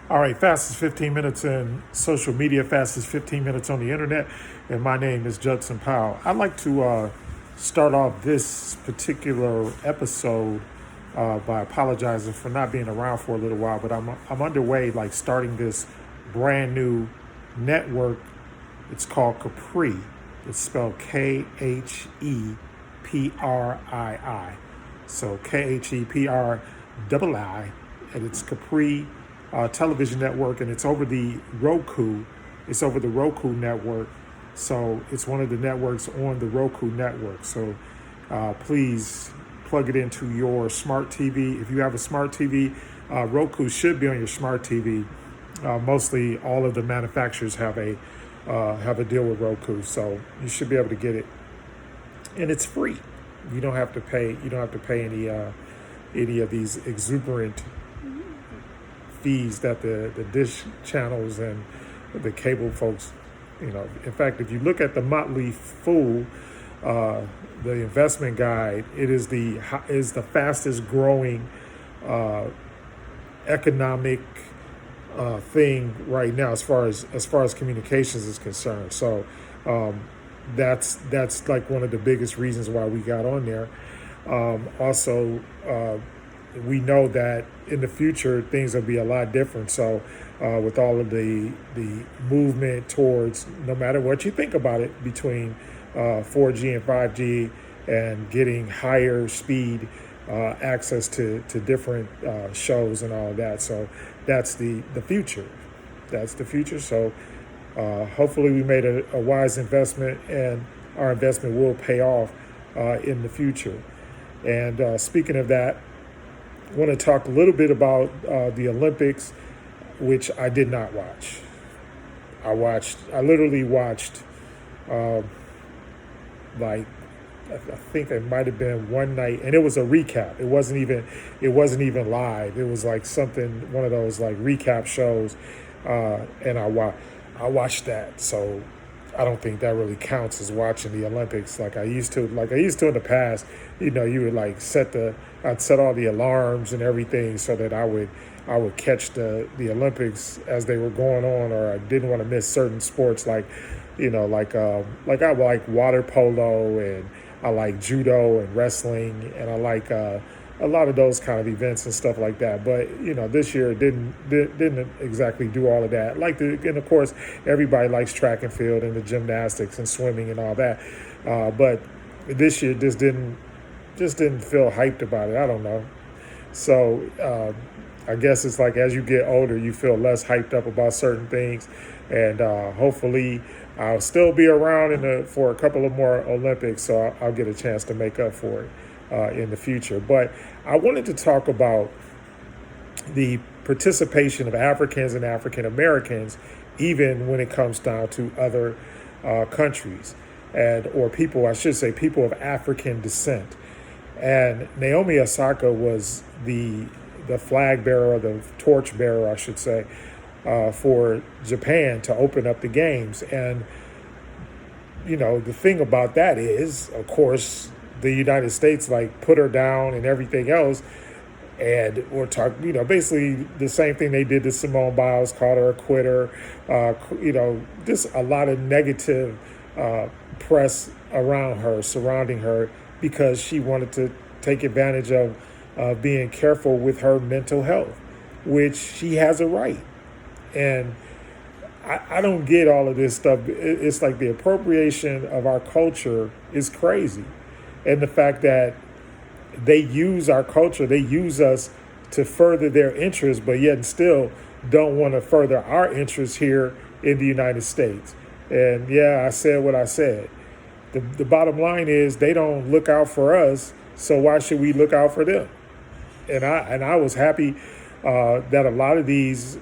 All right, fastest 15 minutes in social media, fastest 15 minutes on the internet. And my name is Judson Powell. I'd like to start off this particular episode by apologizing for not being around for a little while, but I'm underway, like starting this brand new network. It's called Capri. It's spelled Kheprii. So Kheprii, and it's Capri television network, and it's over the Roku. It's over the Roku network. So it's one of the networks on the Roku network. So please plug it into your smart TV. If you have a smart TV, Roku should be on your smart TV. Mostly all of the manufacturers have a deal with Roku, so you should be able to get it, and it's free. You don't have to pay. You don't have to pay any of these exuberant fees that the dish channels and the cable folks. In fact, if you look at the Motley Fool, the investment guide, it is the fastest growing economic thing right now as far as communications is concerned. So that's like one of the biggest reasons why we got on there. Also, we know that in the future things will be a lot different. So with all of the movement towards, no matter what you think about it, between 4G and 5G and getting higher speed access to different shows and all of that. So that's the future. That's the future. So hopefully we made a wise investment, and our investment will pay off in the future. And speaking of that, I want to talk a little bit about the Olympics, which I did not watch. I literally watched like I think it might have been one night, and it was a recap. It wasn't even live. It was like one of those like recap shows, and I watched that. So I don't think that really counts as watching the Olympics like I used to. Like I used to in the past. You would like I'd set all the alarms and everything so that I would catch the Olympics as they were going on, or I didn't want to miss certain sports like I like water polo, and I like judo and wrestling, and I like a lot of those kind of events and stuff like that. But this year it didn't exactly do all of that. And of course everybody likes track and field and the gymnastics and swimming and all that. But this year just didn't feel hyped about it. I don't know. So I guess it's like as you get older, you feel less hyped up about certain things, and hopefully I'll still be around for a couple of more Olympics, so I'll get a chance to make up for it in the future. But I wanted to talk about the participation of Africans and African Americans, even when it comes down to other countries, or people, I should say, people of African descent. And Naomi Osaka was the flag bearer, the torch bearer, I should say, for Japan to open up the games. And the thing about that is, of course, the United States put her down and everything else, and we're talking, basically the same thing they did to Simone Biles, called her a quitter. Just a lot of negative press surrounding her, because she wanted to take advantage of being careful with her mental health, which she has a right. And I don't get all of this stuff. It's like the appropriation of our culture is crazy. And the fact that they use our culture, they use us to further their interests, but yet still don't want to further our interests here in the United States. And yeah, I said what I said. The bottom line is they don't look out for us, so why should we look out for them? And I was happy that a lot of these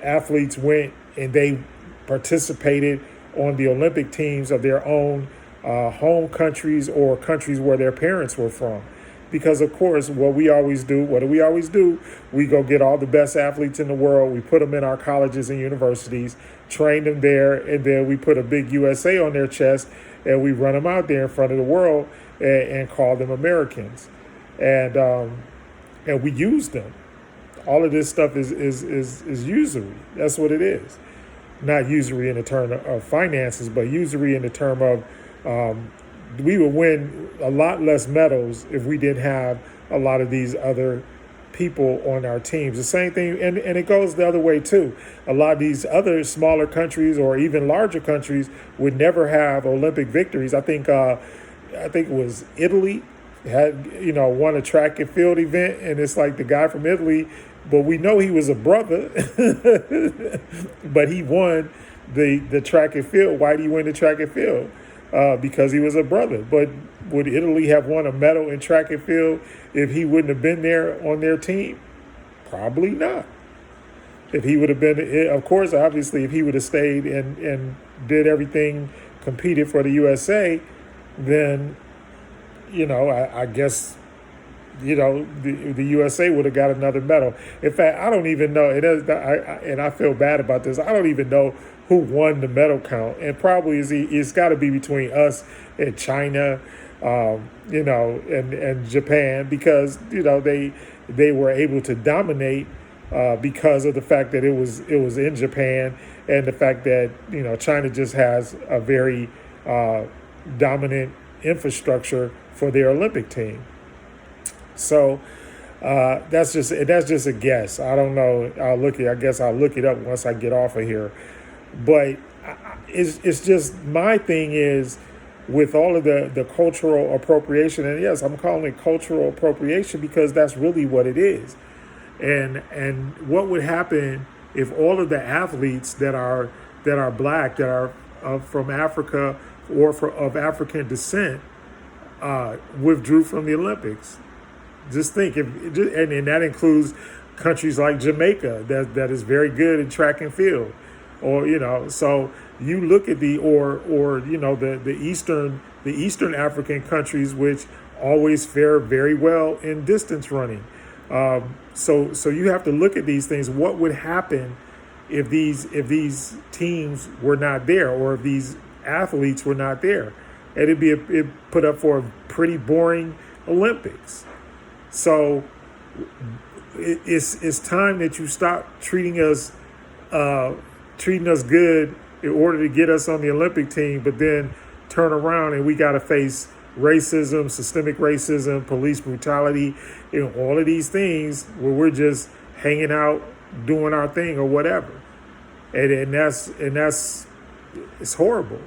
athletes went and they participated on the Olympic teams of their own home countries or countries where their parents were from. Because, of course, what do we always do? We go get all the best athletes in the world. We put them in our colleges and universities, train them there, and then we put a big USA on their chest, and we run them out there in front of the world and call them Americans. And we use them. All of this stuff is usury. That's what it is. Not usury in the term of finances, but usury in the term of we would win a lot less medals if we didn't have a lot of these other people on our teams. The same thing, and it goes the other way too. A lot of these other smaller countries or even larger countries would never have Olympic victories. I think it was Italy had won a track and field event, and it's like the guy from Italy, but we know he was a brother, but he won the track and field. Why did he win the track and field? Because he was a brother. But would Italy have won a medal in track and field if he wouldn't have been there on their team? Probably not. If he would have been, of course, obviously, if he would have stayed and did everything, competed for the USA, then, I guess, the USA would have got another medal. In fact, I don't even know, and I feel bad about this, I don't even know who won the medal count. And probably it's got to be between us and China, and Japan, because, they were able to dominate because of the fact that it was in Japan, and the fact that, China just has a very dominant infrastructure for their Olympic team. So that's just a guess. I don't know. I guess I'll look it up once I get off of here. But it's just, my thing is, with all of the cultural appropriation, and yes, I'm calling it cultural appropriation because that's really what it is. And what would happen if all of the athletes that are black, that are from Africa or of African descent, withdrew from the Olympics? Just think, and that includes countries like Jamaica that is very good in track and field, or so you look at the Eastern African countries, which always fare very well in distance running. So you have to look at these things. What would happen if these teams were not there, or if these athletes were not there? And it put up for a pretty boring Olympics. So it's time that you stop treating us good in order to get us on the Olympic team, but then turn around and we got to face racism, systemic racism, police brutality, all of these things where we're just hanging out, doing our thing or whatever. And that's it's horrible.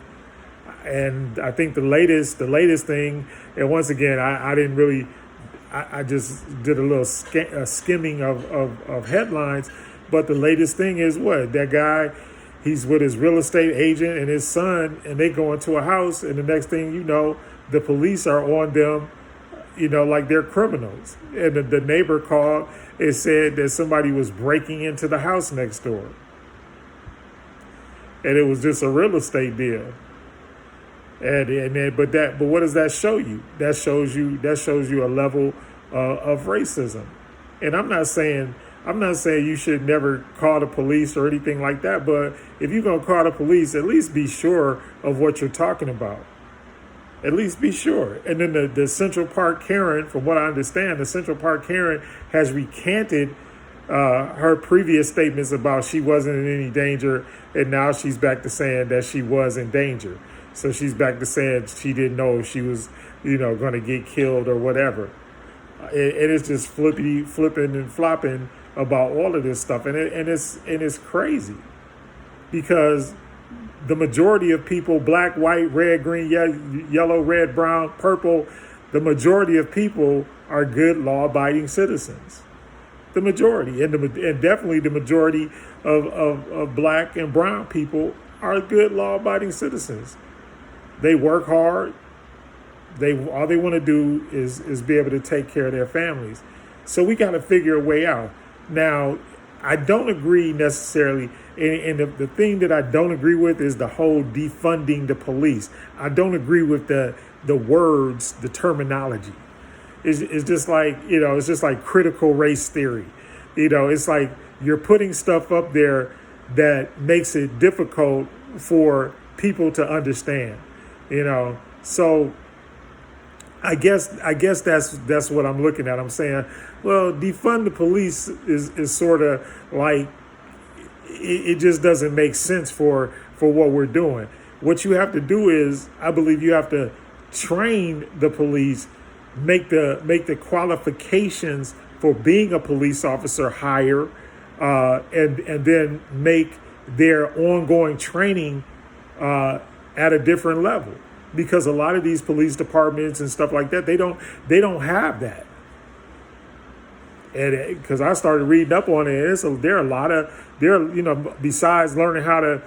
And I think the latest thing, and once again, I didn't really, I just did a little skimming of headlines, but the latest thing is what? That guy, he's with his real estate agent and his son, and they go into a house, and the next thing you know, the police are on them, like they're criminals. And the neighbor called and said that somebody was breaking into the house next door. And it was just a real estate deal. But what does that show you? That shows you a level of racism. And I'm not saying you should never call the police or anything like that, but if you're going to call the police, at least be sure of what you're talking about. At least be sure. And then the Central Park Karen, from what I understand, the Central Park Karen has recanted her previous statements about she wasn't in any danger, and now she's back to saying that she was in danger. So she's back to saying she didn't know if she was, going to get killed or whatever. And it's just flipping and flopping about all of this stuff, and it's crazy, because the majority of people, black, white, red, green, yellow, red, brown, purple, the majority of people are good, law-abiding citizens. The majority, and definitely the majority of black and brown people are good, law-abiding citizens. They work hard. All they want to do is be able to take care of their families. So we got to figure a way out. Now, I don't agree necessarily, and the thing that I don't agree with is the whole defunding the police. I don't agree with the words, the terminology. It's just like, it's just like critical race theory. It's like you're putting stuff up there that makes it difficult for people to understand. So I guess that's what I'm looking at. I'm saying, well, defund the police is sort of like it just doesn't make sense for what we're doing. What you have to do is, I believe, you have to train the police, make the qualifications for being a police officer higher, and then make their ongoing training at a different level. Because a lot of these police departments and stuff like that, they don't have that. And because I started reading up on it, there are a lot of besides learning how to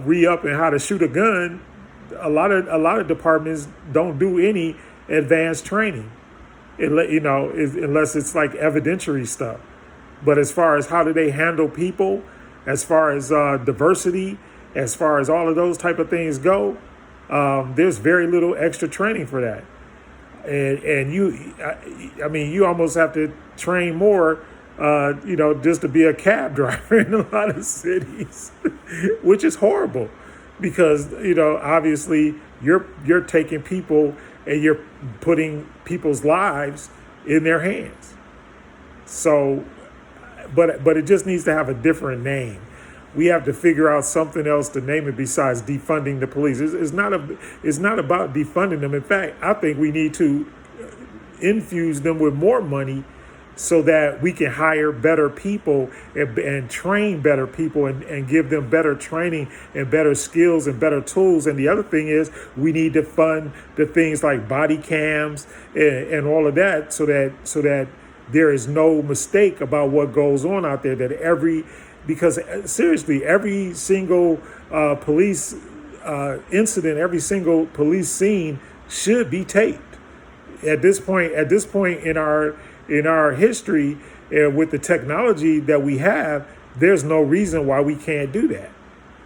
re-up and how to shoot a gun, a lot of departments don't do any advanced training, unless it's like evidentiary stuff. But as far as how do they handle people, as far as diversity, as far as all of those type of things go, there's very little extra training for that. And I mean, you almost have to train more, just to be a cab driver in a lot of cities, which is horrible, because obviously you're taking people and you're putting people's lives in their hands. So, but it just needs to have a different name. We have to figure out something else to name it besides defunding the police. It's not about defunding them. In fact, I think we need to infuse them with more money so that we can hire better people and train better people and give them better training and better skills and better tools. And the other thing is, we need to fund the things like body cams and all of that, so that there is no mistake about what goes on out there. Because seriously, every single police incident, every single police scene should be taped. At this point in our history, with the technology that we have, there's no reason why we can't do that.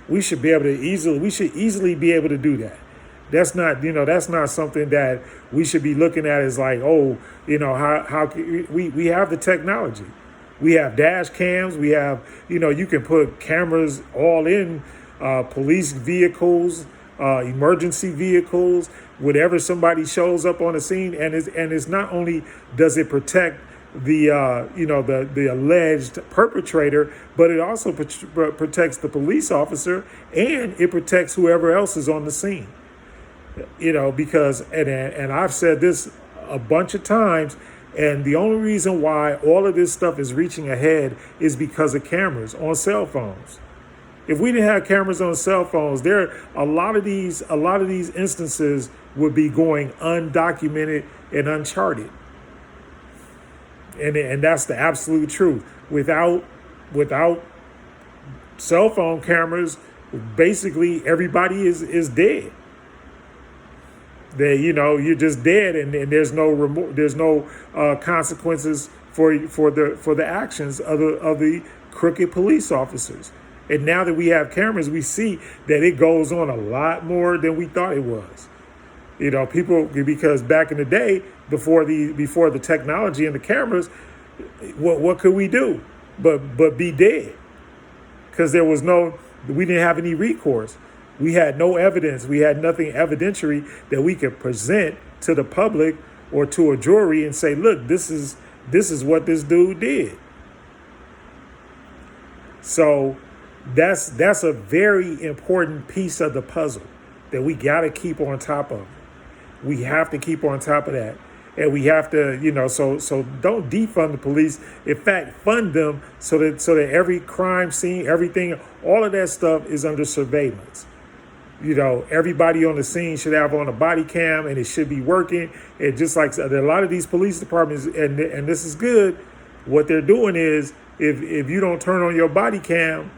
We should easily be able to do that. That's not something that we should be looking at as like, how we have the technology. We have dash cams. We have, you can put cameras all in police vehicles, emergency vehicles, whenever somebody shows up on the scene. And it's not only does it protect the alleged perpetrator, but it also protects the police officer, and it protects whoever else is on the scene. Because and I've said this a bunch of times. And the only reason why all of this stuff is reaching ahead is because of cameras on cell phones. If we didn't have cameras on cell phones, a lot of these instances would be going undocumented and uncharted. And that's the absolute truth. Without cell phone cameras, basically everybody is dead. You're just dead, and there's no consequences for the actions of the crooked police officers. And now that we have cameras, we see that it goes on a lot more than we thought it was. People, because back in the day, before the technology and the cameras, what could we do but be dead? Because we didn't have any recourse. We had no evidence. We had nothing evidentiary that we could present to the public or to a jury and say, look, this is what this dude did. So that's a very important piece of the puzzle that we got to keep on top of. We have to keep on top of that. And we have to, so don't defund the police. In fact, fund them so that every crime scene, everything, all of that stuff is under surveillance. Everybody on the scene should have on a body cam, and it should be working. And just like a lot of these police departments, and this is good, what they're doing is, if you don't turn on your body cam,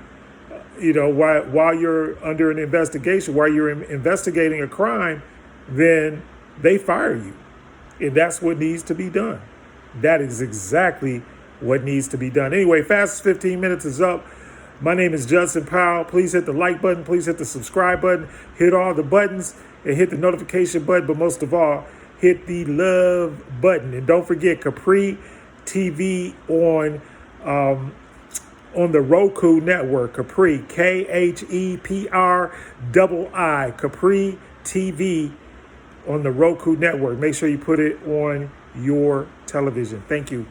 while you're under an investigation, while you're investigating a crime, then they fire you. And that's what needs to be done. That is exactly what needs to be done. Anyway, Fastest 15 Minutes is up. My name is Judson Powell. Please hit the like button. Please hit the subscribe button. Hit all the buttons and hit the notification button. But most of all, hit the love button. And don't forget Capri TV on the Roku network. Capri, KHEPRII, Capri TV on the Roku network. Make sure you put it on your television. Thank you.